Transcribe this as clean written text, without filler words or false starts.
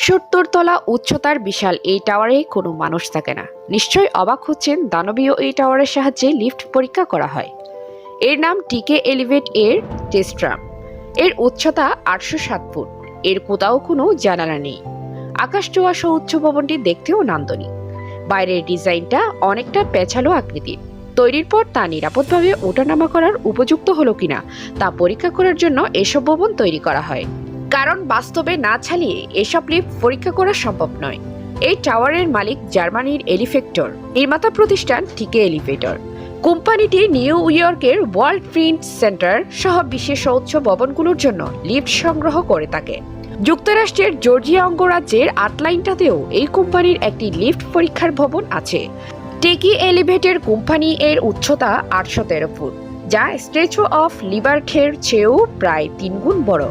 70 তলা উচ্চতার বিশাল এই টাওয়ারে কোনো মানুষ থাকে না। নিশ্চয়ই অবাক হচ্ছেন, দানবীয় এই টাওয়ারের সাহায্যে লিফট পরীক্ষা করা হয়। এর নাম টিকে এলিভেট এর টেস্ট্রাম। এর উচ্চতা 807 ফুট। এর কোথাও কোনো জানালা নেই। আকাশ ছোঁয়া উচ্চ ভবনটি দেখতেও নান্দনিক। বাইরের ডিজাইনটা অনেকটা পেঁচালো আকৃতির। তৈরির পর তা নিরাপদভাবে ওঠানামা করার উপযুক্ত হলো কিনা তা পরীক্ষা করার জন্য এসব ভবন তৈরি করা হয়। কারণ বাস্তবে না চালিয়ে এসব লিফট পরীক্ষা করা সম্ভব নয়। এই টাওয়ারের মালিক জার্মানির এলিফেক্টর, নির্মাতা প্রতিষ্ঠান টিকে এলিভেটর। কোম্পানিটি নিউ ইয়র্কের ওয়ার্ল্ড ট্রেড সেন্টার সহ বিশ্বের সর্বোচ্চ ভবনগুলোর জন্য লিফট সংগ্রহ করে থাকে। যুক্তরাষ্ট্রের জর্জিয়া অঙ্গরাজ্যের আটলান্টাতেও এই কোম্পানির একটি লিফট পরীক্ষার ভবন আছে। টেকি এলিভেটের কোম্পানি এর উচ্চতা 813 ফুট, যা স্ট্যাচু অফ লিবার্টির চেয়েও প্রায় 3 গুণ বড়।